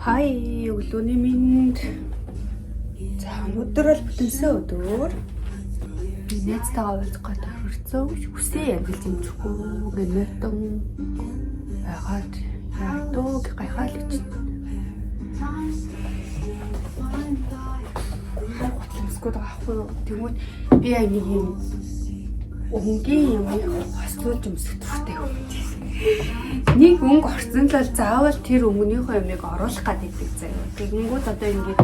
Хай өглөөний минь. За өнөөдөр л бүтэнсэн өдөр. Би найзтайгаа уулзах гээд хөрцөө хүсээ амжилт юмчихгүй гэнэтэн байгаад яатуу гайхаад л чинь. Готломсгод авахгүй юу. Тэгвэл би нэг юм өнгийн юм хослуулж өмсөхдөртэй юм. Нэг өнгө орсон л заавал тэр өнгөнийхөө юмыг оруулах гэдэг заяа. Тэгэнгүүт одоо ингээд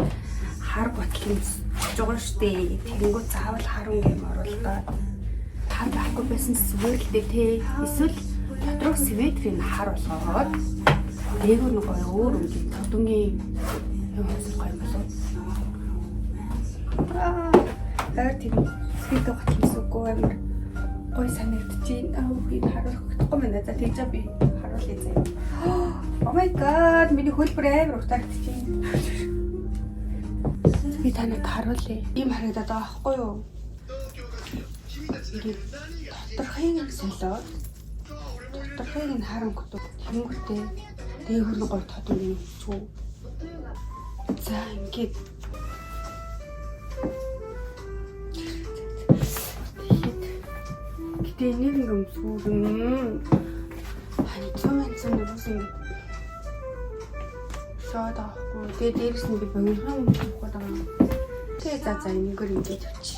хар готломс жоо штэ. Тэгэнгүүт заавал хар өнгө юм оруулаад хар байхгүй байсан сүгэлтэй те. Эсвэл доторх симметрийн хар болгоод дээгүүр нэг өөр өнгө тодонгийн юм оруулах юм болов. Тэр тийм сэтгэл готломс үгүй амар гой санагдчихээн. Би харуулахгүй мэн надад тийж би харуулъя заяа. Oh my god, миний хөлбөр амар утагдчихээн. Би танад харуулъя. Ийм харагдаад байгаа байхгүй юу? Ингээд доторхыг солиод доторхыг нь харангуут тэнгүүртэй дээгүүр нь гой тодон юм чүү. За ингээд энийг юм сүрэн ханцсан нүсэн шууд авахгүй. Тэгээ дээрээс нь би богинохон авах гэдэг юм. Тэгээ за ингэгээр ингэж авчи.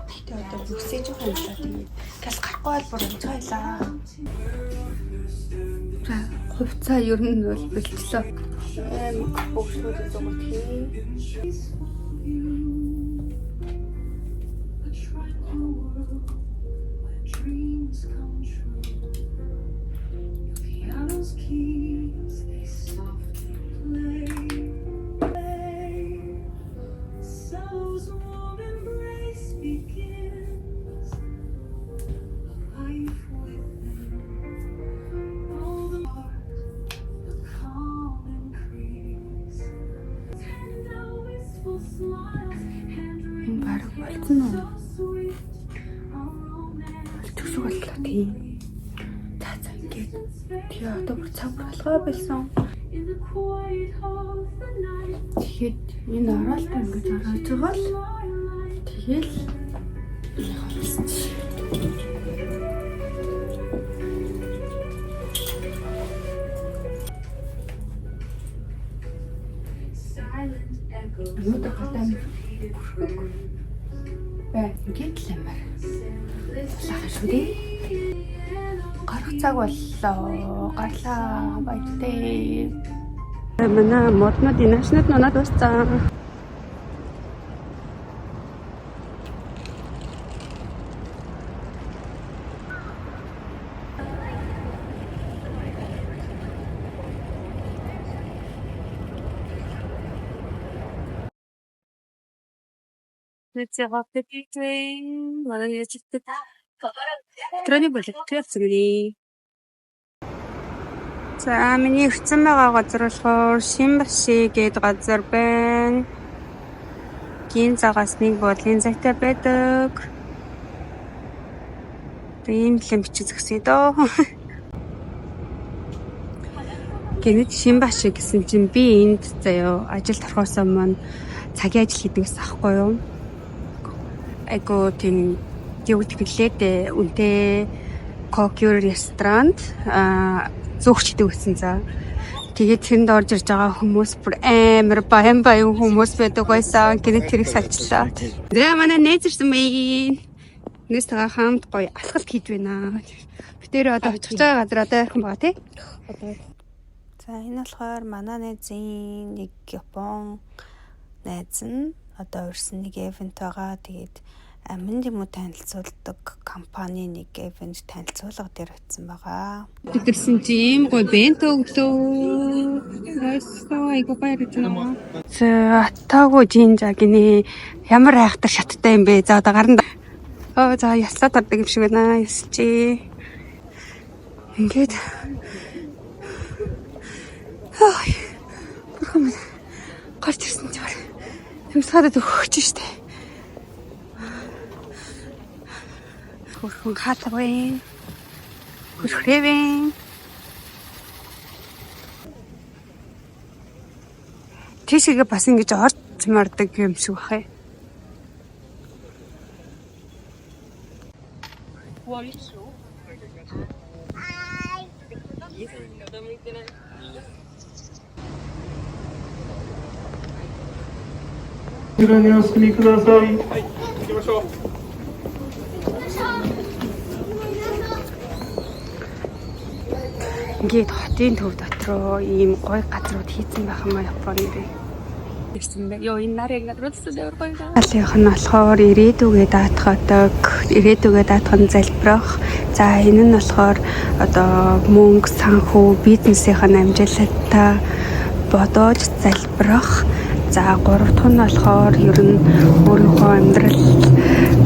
Тэгтээ одоо бүсэж байгаа юм даа тэгээ. Газ гарахгүй бол бүр онцгойлаа. За хувцаа ер нь бол бэлтгэлээ. Богшрууд зогт хий. Dreams come true. Piano's keys, they softly play. Soul's warm embrace begins. Life within. All the heart, the calm increase. Tender wistful smiles, hand written so sweet. Боллоо тийм. За ингээд тэгээ одоо бүр цаг болгоо байсан. Тэгээд энэ оролт ингэж орж байгаа л тэгэл явуулсан чи. Өнөөдөр хатан бай ингээд л юм байна. Шүдээ. Гарах цаг боллоо. Гарлаа баяртай. Манай моднод инашнад нанад дууссан. Нэцэг апдейттэй манай яцдаг. Трэний болов тэрцгний. За миний ирсэн байгаа газар болохоор Шинбаши гээд газар байна. Гин цагаас нэг бодлын цагтай байдаг. Тийм л бичиж згсэе доо. Гэнэт Шинбаши гэсэн чинь би энд заяа ажилд орохоос өмнө цагийн ажил хийдэгс аахгүй юу? Айгу тийм юу гэвэл үнтэй кокюр ресторант зөөгчдөг гэсэн за. Тэгээд тэнд орж ирж байгаа хүмүүс бүр амар баян хүмүүс байдаг байсан. Гэнэт тэрийг салчлаа. За манай нээзэрсэн бай. Нээстэйгээ хамт гоё алхалт хийж байна. Битээр одоо очих байгаа газар одоо ярих юм байгаа тий. За энэ болохоор манай нээзийн нэг Япон найз нь одоо урьсан нэг ивент байгаа. Тэгээд амин юм уу танилцуулдаг компани нэг ивент танилцуулга дээр очсон байгаа. Бидэрсэн тийм гоё бенто өглөө. Айгу баярлж байна. За атаагүй жинжа гинэ ямар айхтар шаттай юм бэ? За одоо гарна. За яслаа тардаг юм шиг байна. Ясчи. Ингээд бүрхэн гарч ирсэн ч байна. Юмсгаад өгч штэ. Хөрхөн хатвэн. Хөрхрэвэн. тийшээгээ бас ингэж орж мардаг юм шиг бахаа. Ингээд хотын төв дотроо ийм гоё газрууд хийцэн байх юм а Японд. Ёо энэ нарыг гадруулсан дээр гоё. Алийнх нь болохоор ирээдүгээ даатгадаг, ирээдүгээ даатган залбирах. За энэ нь болохоор одоо мөнгө, санхүү, бизнесийн амжилттай бодож залбирах. За гурав дахь нь болохоор ер нь өөрийнхөө амьдрал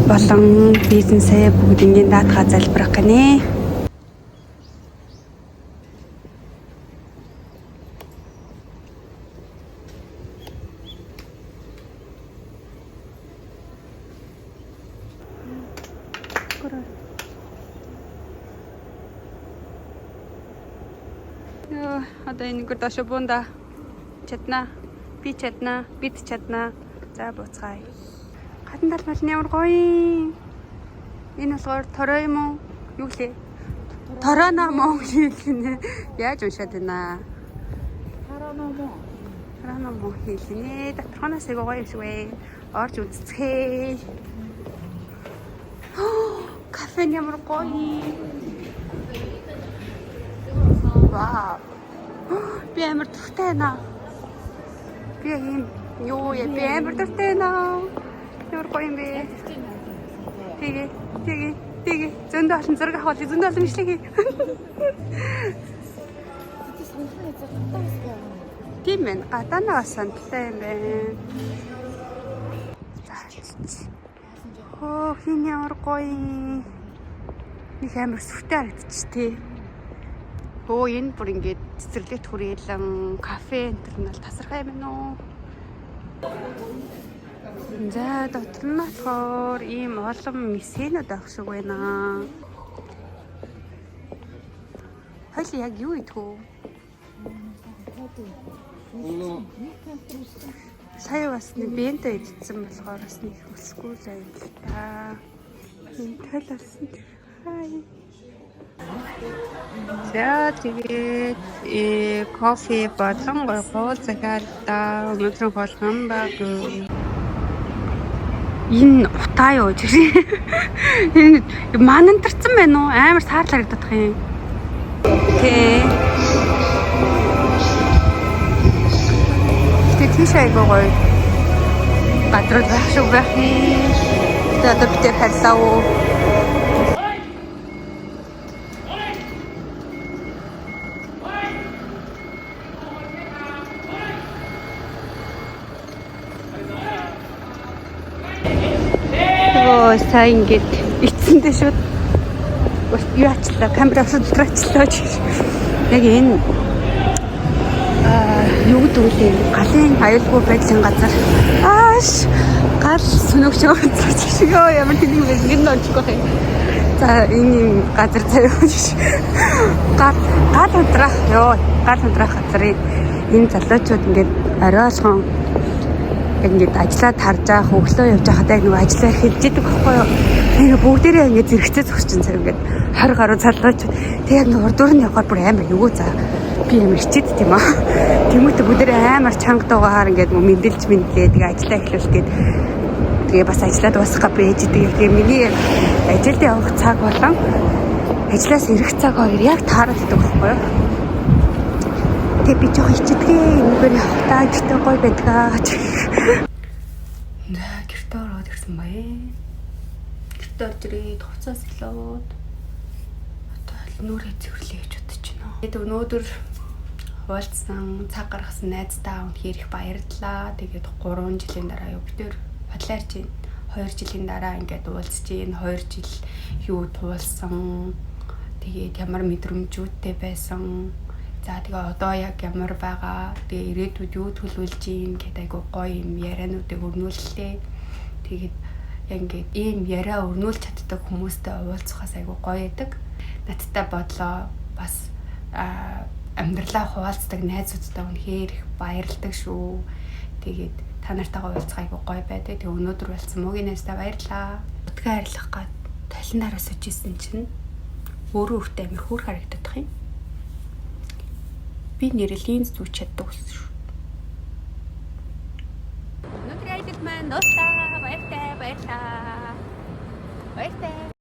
болон бизнесээ бүгднийг даатгаа залбирах гинэ. Одоо энэ гэр доошо бунда чадна. Би чадна. Бид чадна. За буцгаая. Гадна талбал нь ямар гоё. Энэ болохоор тороо юм уу? Юу лээ? Торономо хийлгэнэ. Яаж уншаад байна? Торономо хийлгэнэ. Доторхоноос гоё юм шиг вэ. Орж үзцгээе. Кафе ямар гоё. Вау. Би амар дуртай байна. Би юм ёо я би амар дуртай байна. Ямар гоё юм бэ? Тэгээ зөндөө олон зураг авах бол зөндөө олон ишлэг хий. Тийм ээ гадаанаас сантай юм байна. Оо хин ямар гоё. Нэг амар сүртэй харагдчих тий. Оо энэ бүр ингээд цэцэрлэгт хүрээлэн кафе энэ төр нь бол тасархай юм уу? За дотор нь болохоор ийм олон мессенүүд авах шиг байна. Хойл яг юу идэх вэ? Сая бас нэг бенто идсэн болохоор бас нэг өсгүй заяа л та. Энэ талаарсан. Хай. За тэгээд кофе болон гол захиалта өнөөдөр болгон баг. Энэ утаа юу чи? Энэ манандарсан байна уу? Амар саарлаа гэдэг юм. Окей. Тийшээ гоё. Гадрууд байх шиг байх юм. Тэгээд одоо бид харьлаа уу? Сая ингээд ицэндээ шууд юу ачлаа камераа шудраачлаа гэж. Яг энэ юу гэдэг вэ? Галын аюулгүй байдлын газар. Ааш гал сүнөгч өгч шиг ямар тийм юм бэ? Гин нөчгүй хэ. За энэ газар заяа гэж. Гал унтраах ёо. Гал унтраах газрыг энэ залуучууд ингээд оройолгон ингээд ажиллаад харж байгаа хөглөө явж байхад яг нөгөө ажиллаа хэлжээдэг байхгүй юу. Тэгээ бүгдээрээ ингээд зэрэгцээ зогсчин цаа ингээд 20 гаруй залууч. Тэгээ яг нөгөө урдуур нь явахаар бүр амар юу за. Би амар хичээд тийм аа. Тэмүүтэ бүгдээрээ амар чанга дуугаар ингээд мэндэлж тэгээ ажиллаа эхлүүл гээд тэгээ бас ажиллаад дуусгах байж тэгээ миний ажилд явах цаг болон ажлаас ирэх цаг хоёр яг таараад байдаг байхгүй юу. Тэгээ би жоох хичээдгээ энэгээр явахтаа гэртээ гоё байдгаа. За гэртээ ороод ирсэн бая. Гэртээ орж ирээд хувцас илоод одоо нүрээ цэвэрлэе гэж бодож байна. Тэгээд өнөөдөр уулзсан цаг гаргасан найзтаа үнэхээр их баярлалаа. Тэгээд 3 жилийн дараа юу битэр бодлаарч байна. 2 жилийн дараа ингээд уулзж байна. 2 жил юу туулсан. Тэгээд ямар мэдрэмжүүдтэй байсан. За тэгээ одоо яг ямар байгаа. Тэгээ ирээдүйд юу төлөвлөж ийн гэдэг айгу гоё юм яриануудыг өрнүүллээ. Тэгээд яг ингээд ийм яриа өрнүүлж чаддаг хүмүүстэй уулзахаас айгу гоё байдаг. Надтай бодлоо бас амьдралаа хуваалцдаг найзуудтай үнэхээр их баярлдаг шүү. Тэгээд та нартайгаа уулзахайг гоё байдаг. Тэгээ өнөөдөр болсон муугинээсээ баярлаа. Утгаа арилгах гад толинаараа суучихсан чинь өөрөө өөртөө амир хөөр харагдах юм. Би нэрлийн зүүч чаддаг болсон шүү. Өнөөдөр айлд маань дуслаа. Баяртай.